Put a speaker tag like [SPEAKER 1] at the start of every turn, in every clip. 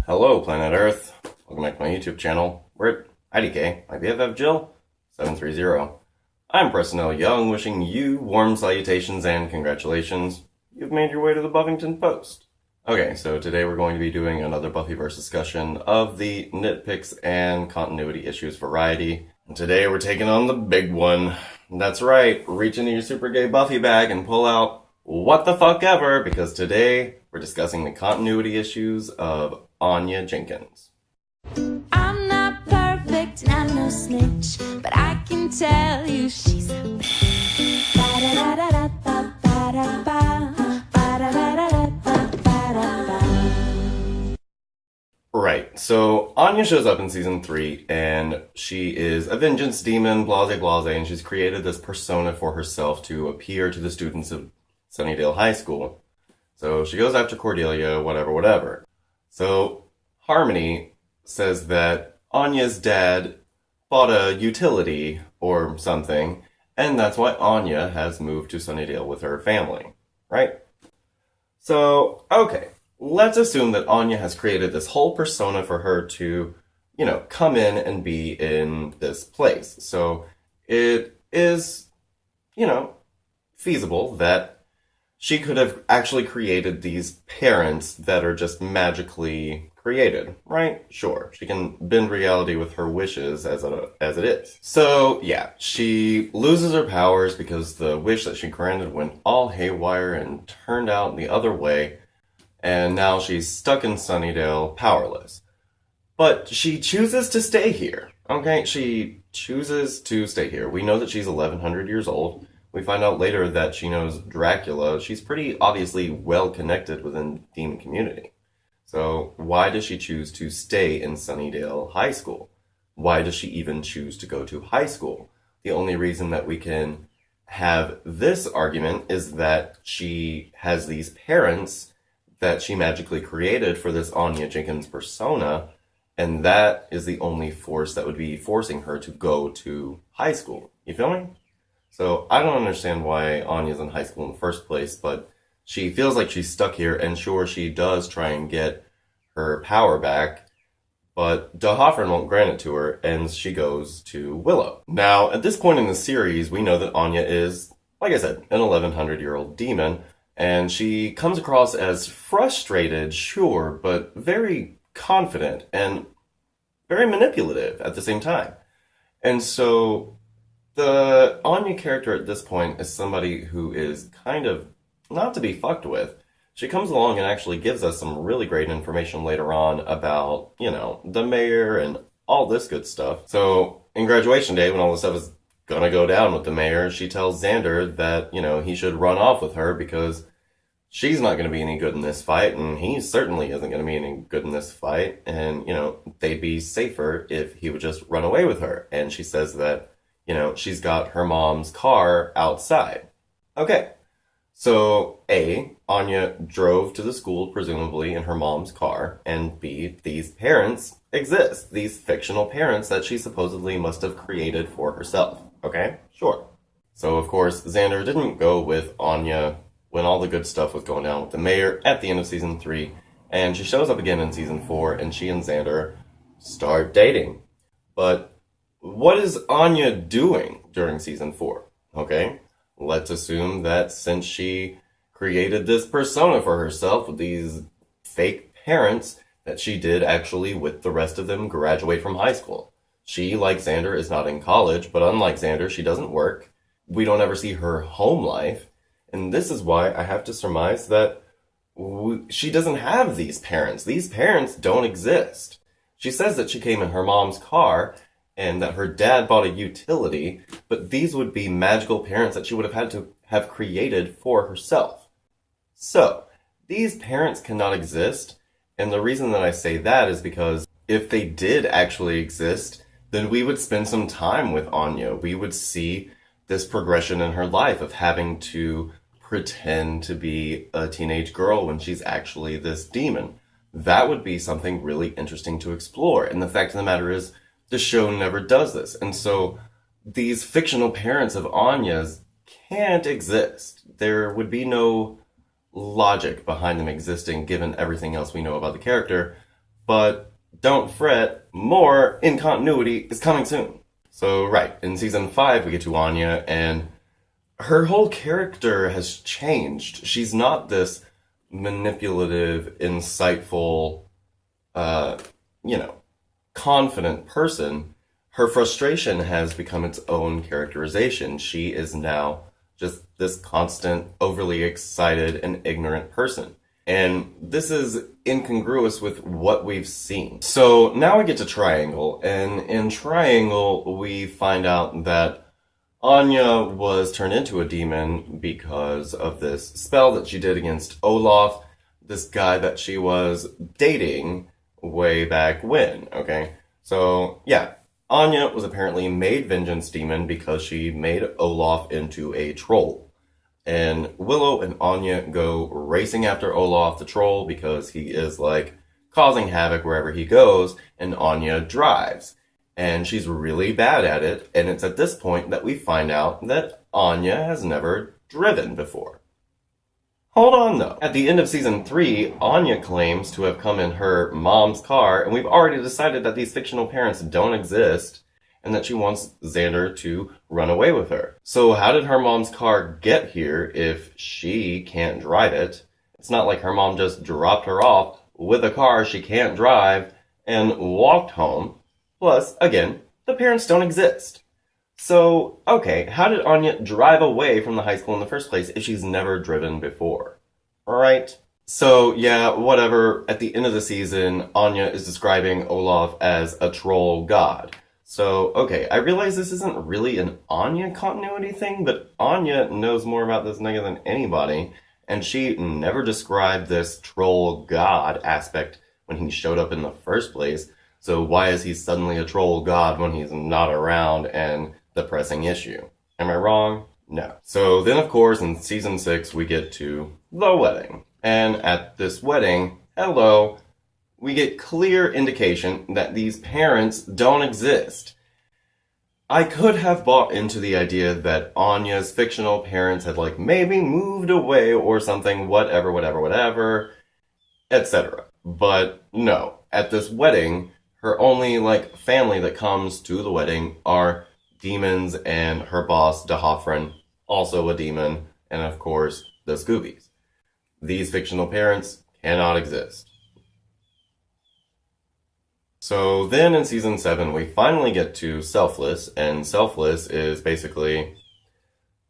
[SPEAKER 1] Hello, Planet Earth. Welcome back to my YouTube channel. We're at IDK, my BFF Jill, 730. I'm Preston L. Young, wishing you warm salutations and congratulations. You've made your way to the Buffington Post. Okay, so today we're going to be doing another Buffyverse discussion of the nitpicks and continuity issues variety. And today we're taking on the big one. That's right, reach into your super gay Buffy bag and pull out what the fuck ever, because today we're discussing the continuity issues of Anya Jenkins.
[SPEAKER 2] I'm not perfect and I'm no snitch, but I can tell you she's a bitch.
[SPEAKER 1] Right, so Anya shows up in season 3, and she is a vengeance demon, blase blase, and she's created this persona for herself to appear to the students of Sunnydale High School. So she goes after Cordelia, whatever. So Harmony says that Anya's dad bought a utility or something, and that's why Anya has moved to Sunnydale with her family, right? So, okay, let's assume that Anya has created this whole persona for her to, come in and be in this place. So it is, feasible that she could have actually created these parents that are just magically created, right? Sure, she can bend reality with her wishes as it is. So, yeah, she loses her powers because the wish that she granted went all haywire and turned out the other way, and now she's stuck in Sunnydale, powerless. But she chooses to stay here, okay? She chooses to stay here. We know that she's 1,100 years old. We find out later that she knows Dracula. She's pretty obviously well connected within the demon community. So why does she choose to stay in Sunnydale High School? Why does she even choose to go to high school? The only reason that we can have this argument is that she has these parents that she magically created for this Anya Jenkins persona, and that is the only force that would be forcing her to go to high school. You feel me? So I don't understand why Anya's in high school in the first place, but she feels like she's stuck here, and sure, she does try and get her power back, but Hoffman won't grant it to her, and she goes to Willow. Now, at this point in the series, we know that Anya is, like I said, an 1,100-year-old demon, and she comes across as frustrated, sure, but very confident and very manipulative at the same time. And so the Anya character at this point is somebody who is kind of not to be fucked with. She comes along and actually gives us some really great information later on about, the mayor and all this good stuff. So in graduation day, when all this stuff is gonna go down with the mayor, she tells Xander that, he should run off with her because she's not gonna be any good in this fight, and he certainly isn't gonna be any good in this fight, and, they'd be safer if he would just run away with her. And she says that, she's got her mom's car outside. Okay. So, A, Anya drove to the school, presumably in her mom's car, and B, these parents exist. These fictional parents that she supposedly must have created for herself. Okay? Sure. So, of course, Xander didn't go with Anya when all the good stuff was going down with the mayor at the end of season 3, and she shows up again in season 4, and she and Xander start dating. But what is Anya doing during season 4? Okay? Let's assume that since she created this persona for herself with these fake parents, that she did actually, with the rest of them, graduate from high school. She, like Xander, is not in college, but unlike Xander, she doesn't work. We don't ever see her home life. And this is why I have to surmise that she doesn't have these parents. These parents don't exist. She says that she came in her mom's car, and that her dad bought a utility, but these would be magical parents that she would have had to have created for herself. So, these parents cannot exist, and the reason that I say that is because if they did actually exist, then we would spend some time with Anya. We would see this progression in her life of having to pretend to be a teenage girl when she's actually this demon. That would be something really interesting to explore, and the fact of the matter is, the show never does this. And so these fictional parents of Anya's can't exist. There would be no logic behind them existing given everything else we know about the character. But don't fret, more in continuity is coming soon. So, right, in season 5 we get to Anya, and her whole character has changed. She's not this manipulative, insightful, confident person. Her frustration has become its own characterization. She is now just this constant, overly excited and ignorant person. And this is incongruous with what we've seen. So now we get to Triangle, and in Triangle we find out that Anya was turned into a demon because of this spell that she did against Olaf, this guy that she was dating way back when, okay? So, yeah, Anya was apparently made Vengeance Demon because she made Olaf into a troll. And Willow and Anya go racing after Olaf the troll because he is, causing havoc wherever he goes, and Anya drives. And she's really bad at it, and it's at this point that we find out that Anya has never driven before. Hold on, though. At the end of season 3, Anya claims to have come in her mom's car, and we've already decided that these fictional parents don't exist, and that she wants Xander to run away with her. So how did her mom's car get here if she can't drive it? It's not like her mom just dropped her off with a car she can't drive and walked home. Plus, again, the parents don't exist. So, okay, how did Anya drive away from the high school in the first place if she's never driven before? Alright? So, yeah, whatever. At the end of the season, Anya is describing Olaf as a troll god. So, okay, I realize this isn't really an Anya continuity thing, but Anya knows more about this nigga than anybody, and she never described this troll god aspect when he showed up in the first place. So why is he suddenly a troll god when he's not around and the pressing issue? Am I wrong? No. So then, of course, in season 6, we get to the wedding. And at this wedding, hello, we get clear indication that these parents don't exist. I could have bought into the idea that Anya's fictional parents had maybe moved away or something, whatever, etc. But no, at this wedding, her only family that comes to the wedding are demons and her boss, Dahofren, also a demon, and of course, the Scoobies. These fictional parents cannot exist. So then in season 7, we finally get to Selfless, and Selfless is basically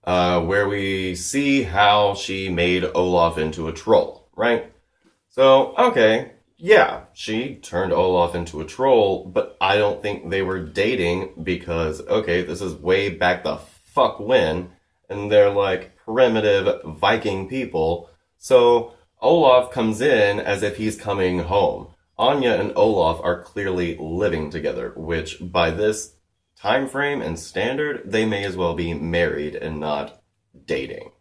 [SPEAKER 1] where we see how she made Olaf into a troll, right? So, okay, yeah, she turned Olaf into a troll, but I don't think they were dating because, okay, this is way back the fuck when, and they're primitive Viking people, so Olaf comes in as if he's coming home. Anya and Olaf are clearly living together, which by this time frame and standard, they may as well be married and not dating.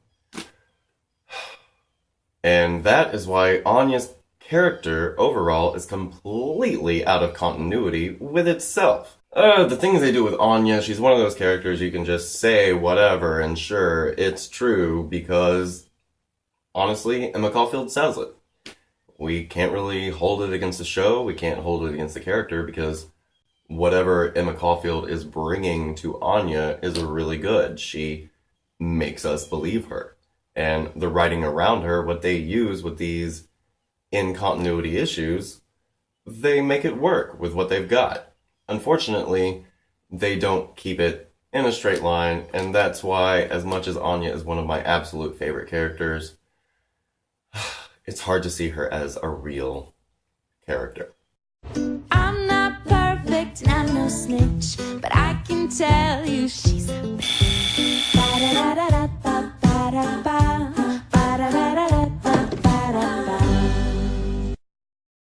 [SPEAKER 1] And that is why Anya's character overall is completely out of continuity with itself. The things they do with Anya, she's one of those characters you can just say whatever and sure, it's true because honestly, Emma Caulfield says it. We can't really hold it against the show, we can't hold it against the character because whatever Emma Caulfield is bringing to Anya is really good. She makes us believe her. And the writing around her, what they use with these in-continuity issues, they make it work with what they've got. Unfortunately, they don't keep it in a straight line, and that's why, as much as Anya is one of my absolute favorite characters, it's hard to see her as a real character.
[SPEAKER 2] I'm not perfect and I'm no snitch, but I can tell you she's a